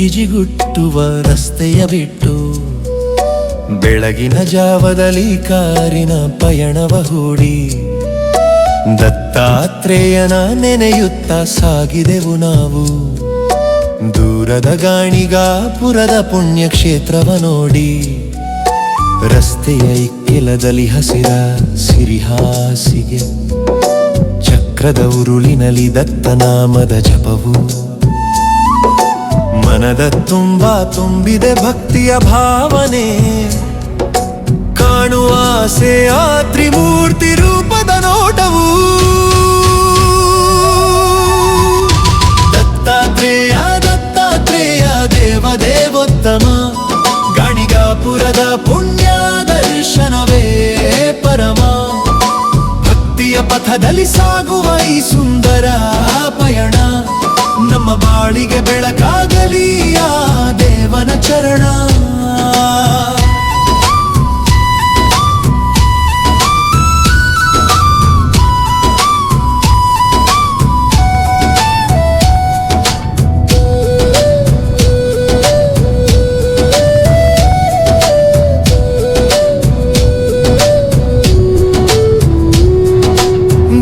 ಗಿಜಿಗುಟ್ಟುವ ರಸ್ತೆಯ ಬಿಟ್ಟು ಬೆಳಗಿನ ಜಾವದಲ್ಲಿ ಕಾರಿನ ಪಯಣವ ಹೂಡಿ ದತ್ತಾತ್ರೇಯನ ನೆನೆಯುತ್ತ ಸಾಗಿದೆವು ನಾವು. ದೂರದ ಗಾಣಿಗಾಪುರದ ಪುಣ್ಯಕ್ಷೇತ್ರವ ನೋಡಿ ರಸ್ತೆಯ ಇಕ್ಕೆಲದಲ್ಲಿ ಹಸಿರ ಸಿರಿಹಾಸಿಗೆ ಚಕ್ರದ ಉರುಳಿನಲ್ಲಿ ದತ್ತನಾಮದ ಜಪವು ಮನದ ತುಂಬಿದೆ ಭಕ್ತಿಯ ಭಾವನೆ. ಕಾಣುವ ಆಸೆಯ ತ್ರಿಮೂರ್ತಿ ರೂಪದ ನೋಟವು ದತ್ತಾತ್ರೇಯ ದತ್ತಾತ್ರೇಯ ದೇವ ದೇವೋತ್ತಮ. ಗಾಣಿಗಾಪುರದ ಪುಣ್ಯ ದರ್ಶನವೇ ಪರಮ. ಭಕ್ತಿಯ ಪಥದಲ್ಲಿ ಸಾಗುವ ಈ ಸುಂದರ ಪಯಣ ನಮ್ಮ ಬಾಳಿಗೆ ಬೆಳಕಾಗಲಿ ಆ ದೇವನ ಚರಣ.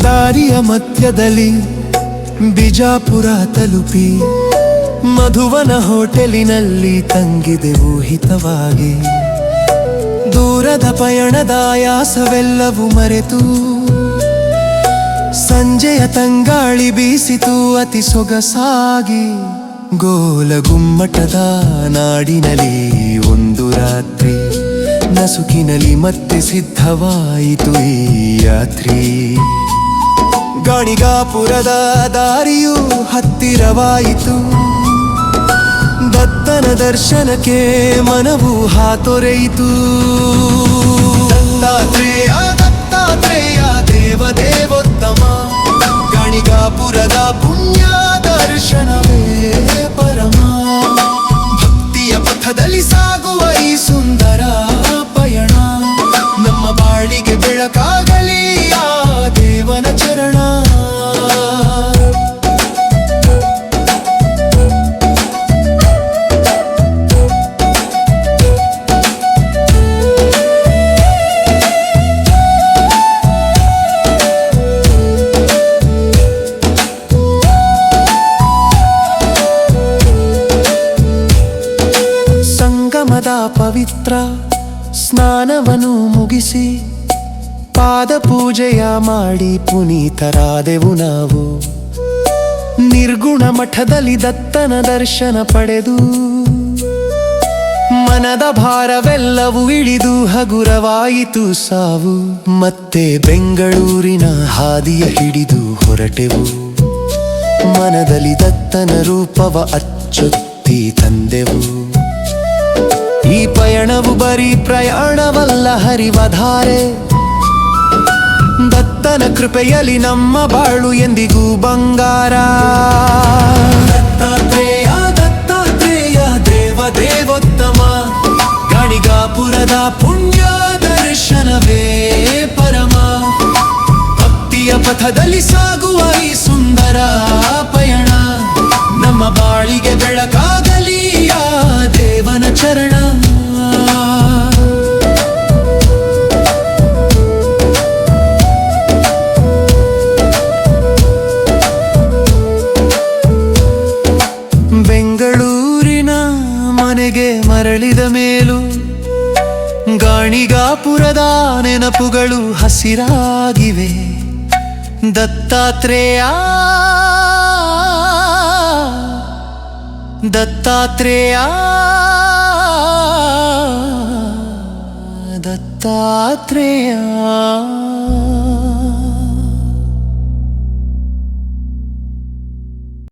ದಾರಿಯ ಮಧ್ಯದಲ್ಲಿ ಬಿಜಾಪುರ ತಲುಪಿ ಮಧುವನ ಹೋಟೆಲಿನಲ್ಲಿ ತಂಗಿದೆವು ಹಿತವಾಗಿ. ದೂರದ ಪಯಣದ ಆಯಾಸವೆಲ್ಲವೂ ಮರೆತು ಸಂಜೆಯ ತಂಗಾಳಿ ಬೀಸಿತು ಅತಿ ಸೊಗಸಾಗಿ. ಗೋಲಗುಮ್ಮಟದ ನಾಡಿನಲ್ಲಿ ಒಂದು ರಾತ್ರಿ ನಸುಕಿನಲ್ಲಿ ಮತ್ತೆ ಸಿದ್ಧವಾಯಿತು ಈ ಯಾತ್ರಿ. ಗಾಣಿಗಾಪುರದ ದಾರಿಯು ಹತ್ತಿರವಾಯಿತು. ದತ್ತನ ದರ್ಶನಕ್ಕೆ ಮನವು ಹಾತೊರೆಯಿತು. ದತ್ತಾತ್ರೇಯ ದತ್ತಾತ್ರೇಯ ದೇವ ದೇವೋತ್ತಮ. ಗಾಣಿಗಾಪುರದ ಪುಣ್ಯ ದರ್ಶನವೇ ಪರಮ. ಭಕ್ತಿಯ ಪಥದಲ್ಲಿ ಸಾಗುವ ಈ ಸುಂದರ ಪಯಣ ನಮ್ಮ ಬಾಳಿಗೆ ಬೆಳಕಾಗಲಿ ಆ ದೇವನ ಚರಣ. ಸಂಗಮದ ಪವಿತ್ರ ಸ್ನಾನವನ್ನು ಮುಗಿಸಿ ಪಾದ ಪೂಜೆಯ ಮಾಡಿ ಪುನೀತರಾದೆವು ನಾವು. ನಿರ್ಗುಣ ಮಠದಲ್ಲಿ ದತ್ತನ ದರ್ಶನ ಪಡೆದು ಮನದ ಭಾರವೆಲ್ಲವೂ ಇಳಿದು ಹಗುರವಾಯಿತು ಸಾವು. ಮತ್ತೆ ಬೆಂಗಳೂರಿನ ಹಾದಿಯ ಹಿಡಿದು ಹೊರಟೆವು. ಮನದಲ್ಲಿ ದತ್ತನ ರೂಪವ ಅಚ್ಚೊತ್ತಿ ತಂದೆವು. ಈ ಪಯಣವು ಬರೀ ಪ್ರಯಾಣವಲ್ಲ ಹರಿವಧಾರೆ. ದತ್ತನ ಕೃಪೆಯಲ್ಲಿ ನಮ್ಮ ಬಾಳು ಎಂದಿಗೂ ಬಂಗಾರ. ದತ್ತಾತ್ರೇಯ ದತ್ತಾತ್ರೇಯ ದೇವ ದೇವೋತ್ತಮ. ಗಾಣಿಗಾಪುರದ ಪುಣ್ಯ ದರ್ಶನವೇ ಪರಮ. ಭಕ್ತಿಯ ಪಥದಲ್ಲಿ ಸಾಗುವ ಈ ಸುಂದರ ಪಯಣ ನಮ್ಮ ಬಾಳಿಗೆ ಬೆಳಕಾಗಲಿ ಆ ದೇವನ ಚರಣ. ಬೆಂಗಳೂರಿನ ಮನೆಗೆ ಮರಳಿದ ಮೇಲೂ ಗಾಣಿಗಾಪುರದ ನೆನಪುಗಳು ಹಸಿರಾಗಿವೆ. ದತ್ತಾತ್ರೇಯ ದತ್ತಾತ್ರೇಯ ದತ್ತಾತ್ರೇಯ.